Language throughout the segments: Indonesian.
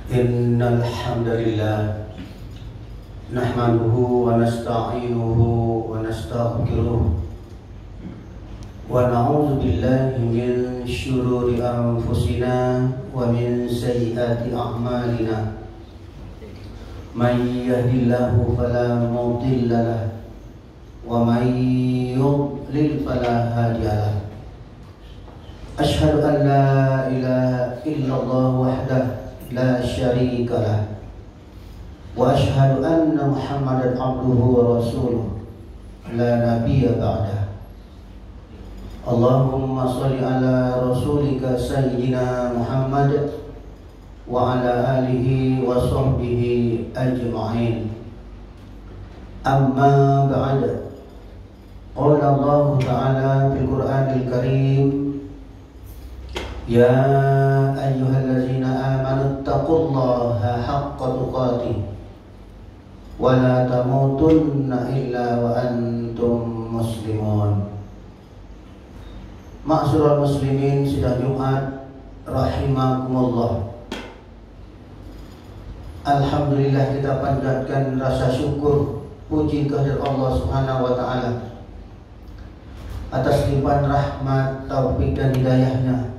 Innal hamdalillah nahmaduhu wa nasta'inuhu wa nastaghfiruh wa na'udzu billahi min syururi anfusina wa min sayyiati a'malina. May yahdihillahu fala mudilla lahu wa may yudlil fala hadiya lahu. Asyhadu an la ilaha illallah wahdahu la syarika lah wa asyhadu anna Muhammadan abduhu wa rasuluh la nabiyya ba'dah. Allahumma shalli ala rasulika sayyidina Muhammad wa ala alihi wa sahbihi ajma'in. Amma ba'd. Qala Allah ta'ala fil Qur'anil Karim, Ya ayyuhallazina amanu taqullaha haqqa tuqatih wa la tamutunna illa wa antum muslimun. Ma'asyiral muslimin, sidang Jumat rahimakumullah. Alhamdulillah, kita panjatkan rasa syukur puji kehadirat Allah Subhanahu wa taala atas limpahan rahmat, taufik dan hidayahnya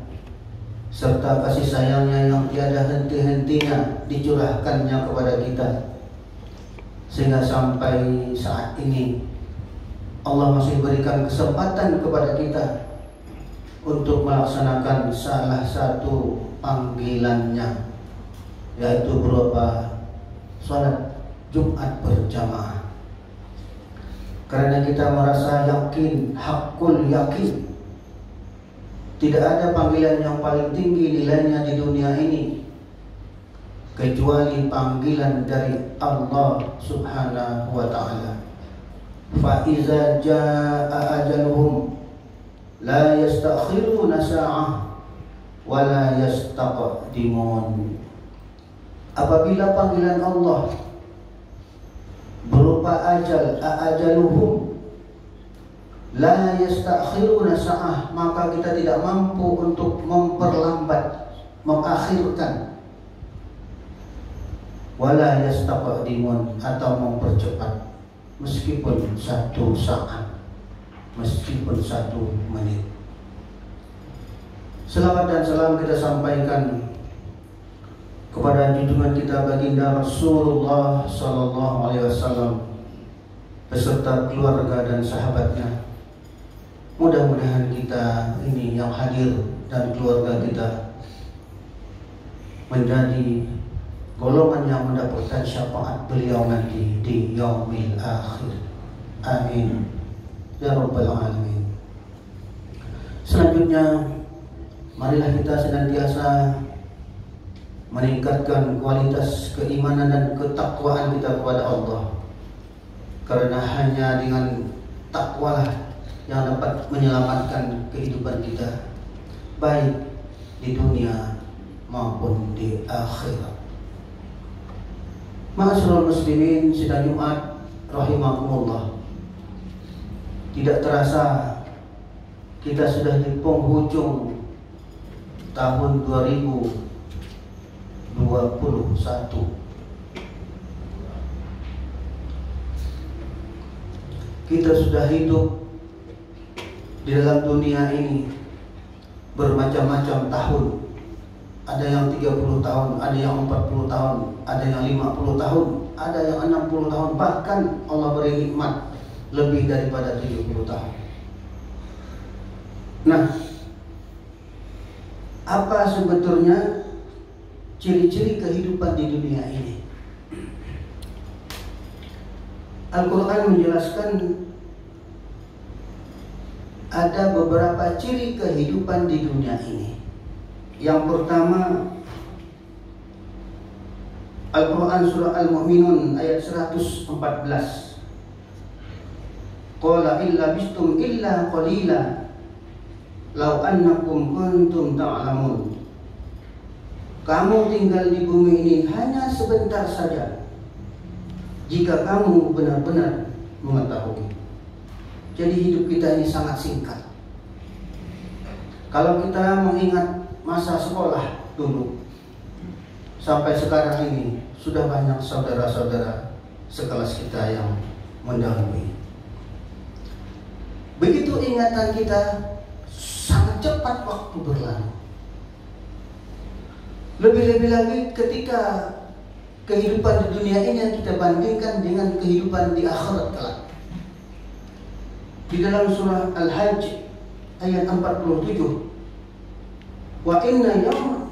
serta kasih sayangnya yang tiada henti-hentinya dicurahkannya kepada kita, sehingga sampai saat ini Allah masih berikan kesempatan kepada kita untuk melaksanakan salah satu panggilannya, yaitu berupa sholat Jumat berjamaah. Karena kita merasa yakin, hakul yakin, tidak ada panggilan yang paling tinggi nilainya di dunia ini kecuali panggilan dari Allah Subhanahu wa ta'ala. Fa iza jaa ajaluhum la yastakhiruna sa'ah wa la yastaqdimun. Apabila panggilan Allah berupa ajaluhum la yastakhiruna sa'ah, maka kita tidak mampu untuk memperlambat, mengakhirkan. Wala yastaqdimun, atau mempercepat, meskipun satu saat, meskipun satu menit. Selawat dan salam kita sampaikan kepada junjungan kita baginda Rasulullah sallallahu alaihi wasallam beserta keluarga dan sahabatnya. Mudah-mudahan kita ini yang hadir dan keluarga kita menjadi golongan yang mendapatkan syafaat beliau nanti di yaumil akhir. Amin ya rabbal alamin. Selanjutnya, marilah kita senantiasa meningkatkan kualitas keimanan dan ketakwaan kita kepada Allah, karena hanya dengan takwalah yang dapat menyelamatkan kehidupan kita, baik di dunia maupun di akhirat. Ma'asyiral muslimin, sidang Jumat rahimakumullah. Tidak terasa kita sudah di penghujung tahun 2021. Kita sudah hidup di dalam dunia ini bermacam-macam tahun. Ada yang 30 tahun, ada yang 40 tahun, ada yang 50 tahun, ada yang 60 tahun, bahkan Allah beri nikmat lebih daripada 70 tahun. Nah, apa sebetulnya ciri-ciri kehidupan di dunia ini? Al-Quran menjelaskan ada beberapa ciri kehidupan di dunia ini. Yang pertama, Al-Quran surah Al-Mu'minun ayat 114. Qala illa bistum illa qalila law annakum kuntum ta'lamun. Kamu tinggal di bumi ini hanya sebentar saja, jika kamu benar-benar mengetahui. Jadi hidup kita ini sangat singkat. Kalau kita mengingat masa sekolah dulu, sampai sekarang ini sudah banyak saudara-saudara sekelas kita yang mendahului. Begitu ingatan kita, sangat cepat waktu berlalu. Lebih-lebih lagi ketika kehidupan di dunia ini yang kita bandingkan dengan kehidupan di akhirat kelak. Di dalam surah Al-Hajj ayat 47, wa inna yawma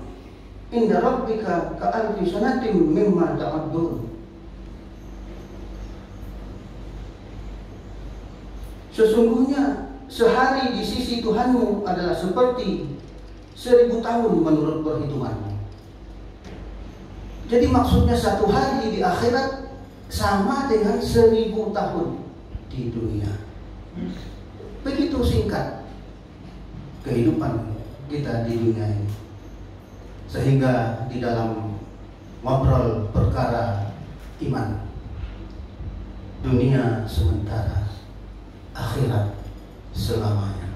inda rabbika ka'alfi sanatin mimma ta'uddun. Sesungguhnya sehari di sisi Tuhanmu adalah seperti 1000 tahun menurut perhitunganmu. Jadi maksudnya satu hari di akhirat sama dengan 1000 tahun di dunia. Begitu singkat kehidupan kita di dunia ini. Sehingga di dalam ngobrol perkara iman, dunia sementara, akhirat selamanya.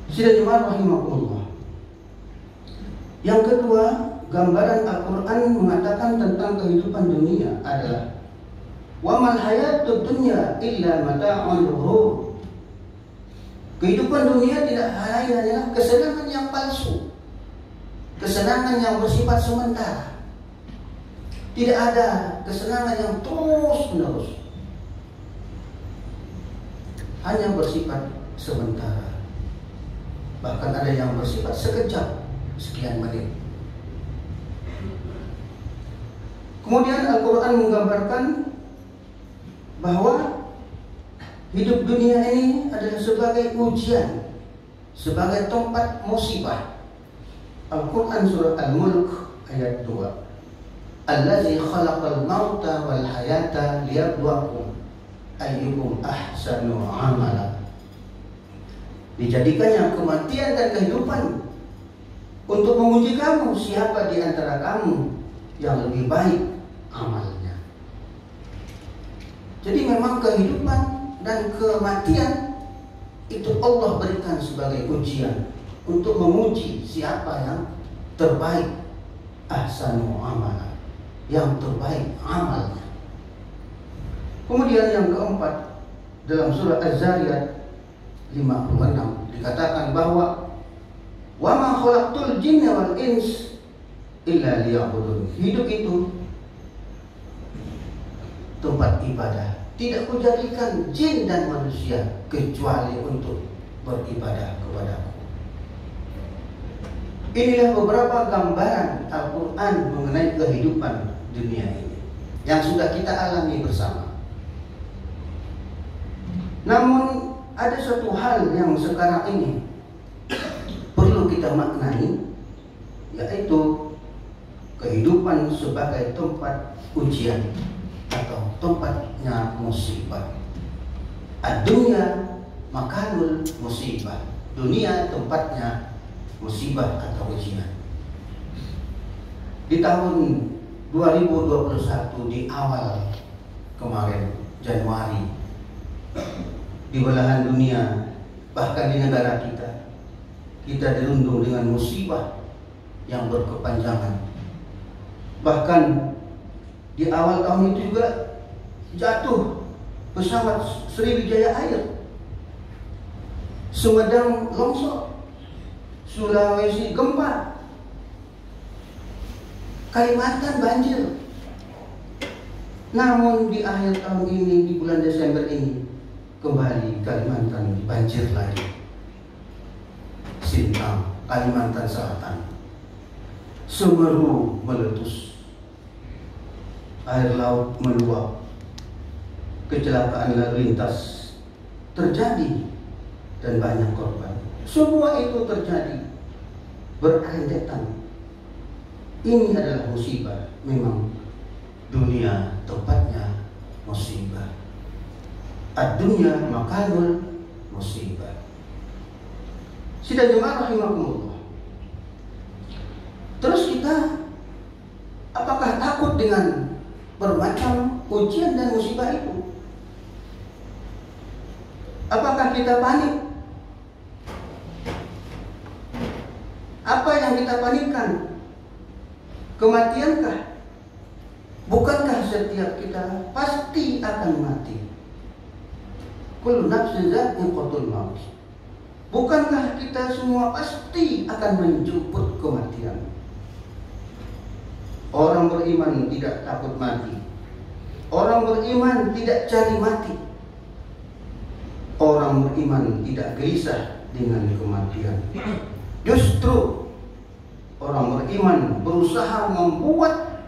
Sidang jemaah rahimakumullah. Yang kedua, gambaran Al-Quran mengatakan tentang kehidupan dunia adalah wa mal hayatud dunya illa mata'ul ghurur. Kehidupan dunia tidak lain adalah kesenangan yang palsu, kesenangan yang bersifat sementara. Tidak ada kesenangan yang terus menerus, hanya bersifat sementara. Bahkan ada yang bersifat sekejap, sekian menit. Kemudian Al-Quran menggambarkan bahwa hidup dunia ini adalah sebagai ujian, sebagai tempat musibah. Al-Quran surah Al-Mulk ayat 2. Allazi khalaqal mauta wal hayata liyabluwakum ayyukum ahsanu amala. Dijadikannya kematian dan kehidupan untuk menguji kamu siapa di antara kamu yang lebih baik amalnya. Jadi memang kehidupan dan kematian itu Allah berikan sebagai ujian untuk menguji siapa yang terbaik, ahsanu amala, yang terbaik amalnya. Kemudian yang keempat, dalam surah Az-Zariyat 56 dikatakan bahwa wa ma khalaqtul jinna wal ins illa liya'budun. Hidup itu tempat ibadah. Tidak kujadikan jin dan manusia kecuali untuk beribadah kepadaku. Inilah beberapa gambaran Al-Quran mengenai kehidupan dunia ini yang sudah kita alami bersama. Namun ada satu hal yang sekarang ini perlu kita maknai, yaitu kehidupan sebagai tempat ujian atau tempatnya musibah. Ad-dunya makanul musibah. Dunia tempatnya musibah atau ujian. Di tahun 2021 di awal kemarin Januari, di belahan dunia, bahkan di negara kita dirundung dengan musibah yang berkepanjangan. Bahkan di awal tahun itu juga jatuh pesawat Sriwijaya Air, Sumedang longsor, Sulawesi gempa, Kalimantan banjir. Namun di akhir tahun ini, di bulan Desember ini, kembali Kalimantan banjir lagi. Sintang, Kalimantan Selatan, Semeru meletus, air laut meluap, kecelakaan lalu lintas terjadi dan banyak korban. Semua itu terjadi berendetan. Ini adalah musibah. Memang dunia tempatnya musibah. Ad-dunya makanul musibah. Sidang jemaah rahimakumullah. Terus kita apakah takut dengan bermacam ujian dan musibah itu? Apakah kita panik? Apa yang kita panikkan? kematiankah? Bukankah setiap kita pasti akan mati? Kullu nafsin dha'iqatul maut. Bukankah kita semua pasti akan menjemput kematian? Orang beriman tidak takut mati. Orang beriman tidak cari mati. Orang beriman tidak gelisah dengan kematian. Justru orang beriman berusaha membuat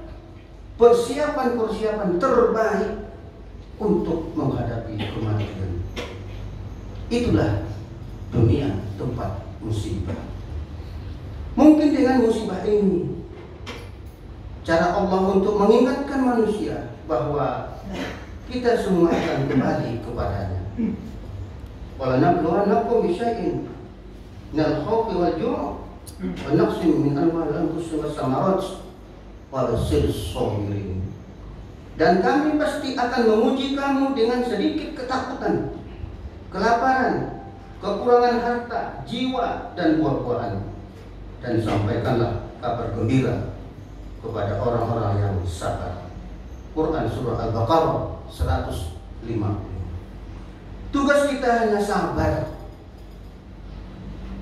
persiapan-persiapan terbaik untuk menghadapi kematian. Itulah dunia tempat musibah. Mungkin dengan musibah ini cara Allah untuk mengingatkan manusia bahwa kita semua akan kembali kepadanya. Wala nabluwannakum bisyai'in minal khawfi wal ju' wa naqsin min amwalil anfusi was samarat wa bashshiris sabirin. Dan kami pasti akan menguji kamu dengan sedikit ketakutan, kelaparan, kekurangan harta, jiwa, dan buah-buahan. Dan sampaikanlah kabar gembira kepada orang-orang yang sabar. Quran Surah Al-Baqarah 150. Tugas kita hanya sabar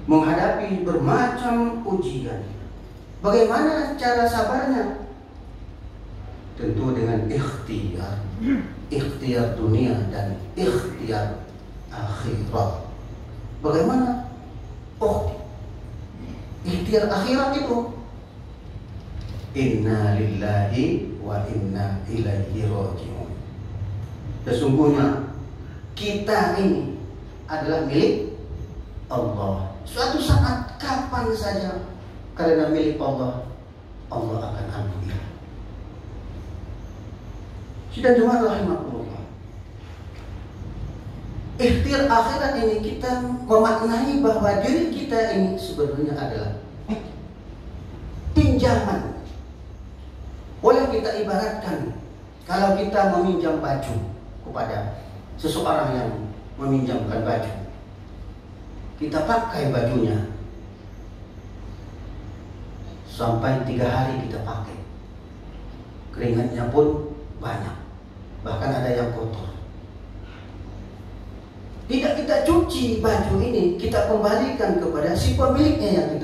menghadapi bermacam ujian. Bagaimana cara sabarnya? Tentu dengan ikhtiar. Ikhtiar dunia dan ikhtiar akhirat. Bagaimana? Oh, ikhtiar akhirat itu inna lillahi wa inna ilaihi raji'un. Sesungguhnya kita ini adalah milik Allah. Suatu saat kapan saja karena milik Allah, Allah akan ambil. Sudah dengar rahimahullah. Ikhtiar akhirat ini kita memaknai bahwa diri kita ini sebenarnya adalah pinjaman. Boleh kita ibaratkan kalau kita meminjam baju kepada seseorang yang meminjamkan baju, kita pakai bajunya sampai 3 hari kita pakai, keringatnya pun banyak, bahkan ada yang kotor. Tidak kita cuci baju ini, kita kembalikan kepada si pemiliknya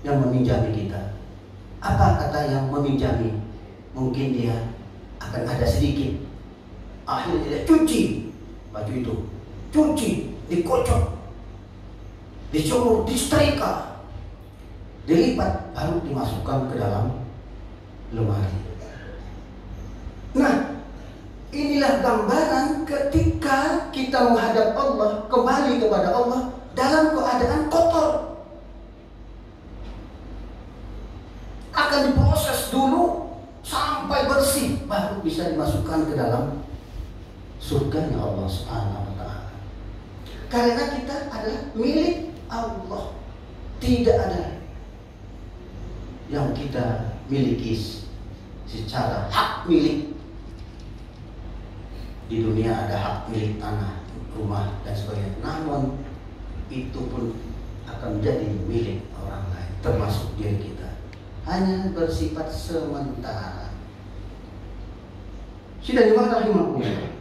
yang meminjami kita. Apa kata yang meminjami? Mungkin dia akan ada sedikit, akhirnya dia cuci baju itu, cuci, dikocok, dijemur, disetrika, dilipat, baru dimasukkan ke dalam lemari. Nah, inilah gambaran ketika kita menghadap Allah, kembali kepada Allah dalam keadaan kotor. Akan diproses dulu sampai bersih, baru bisa dimasukkan ke dalam surganya Allah Subhanahu wa Ta'ala. Karena kita adalah milik Allah, tidak ada yang kita miliki secara hak milik. Di dunia ada hak milik tanah, rumah, dan sebagainya. Namun itu pun akan menjadi milik orang lain, termasuk diri kita. Hanya bersifat sementara. Sudah rahimahullah.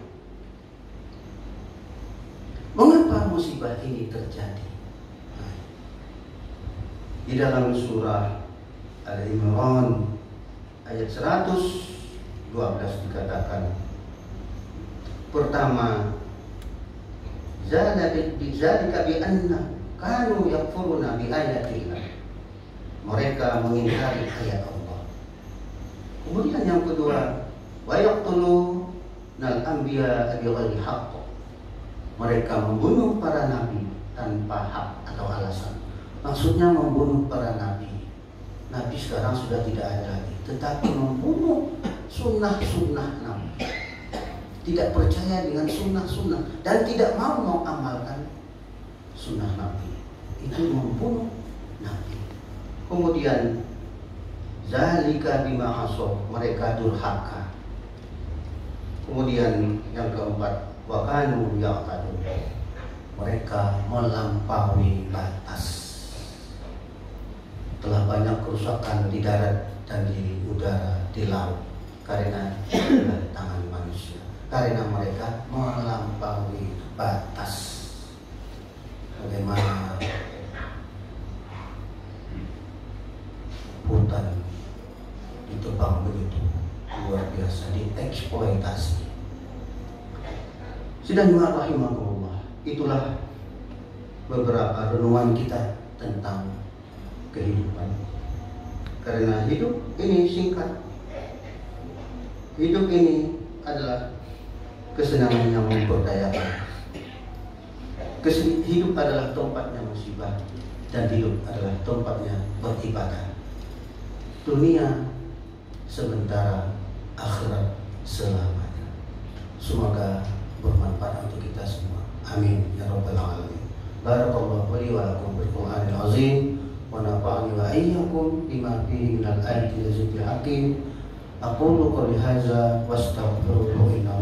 Mengapa musibah ini terjadi? Di dalam surah Al-Imran ayat 112 dikatakan, pertama, zalika bi anna kanu yakfuruna bi ayatillah. Mereka mengingkari ayat Allah. Kemudian yang kedua, wa yaqtulunal anbiya bighairi haqq. Mereka membunuh para nabi tanpa hak atau alasan. Maksudnya membunuh para nabi. Nabi sekarang sudah tidak ada lagi, tetapi membunuh sunnah-sunnah nabi. Tidak percaya dengan sunnah-sunnah dan tidak mau mengamalkan sunnah nabi. Itu membunuh nabi. Kemudian zalika bima asaw, mereka durhaka. Kemudian yang keempat, wa kanu ya'tadun, mereka melampaui batas. Telah banyak kerusakan di darat, dan di udara, di laut, karena tangan manusia, karena mereka melampaui batas. Bagaimana hutan ditebang begitu luar biasa, dieksploitasi. Sedang rahimahullah, itulah beberapa renungan kita tentang kehidupan. Karena hidup ini singkat, hidup ini adalah kesenangan yang memberdayakan. Hidup adalah tempatnya musibah, dan hidup adalah tempatnya beribadah. Dunia sementara, akhirat selamanya. Semoga bermanfaat untuk kita semua. Amin ya rabbal alamin. Barakallahu li wa lakum bil Qur'anil azim wa nafa'ani wa iyyakum bima fihi minal ayati wa zikril hakim. Aqulu qouli hadza wa astaghfirullaha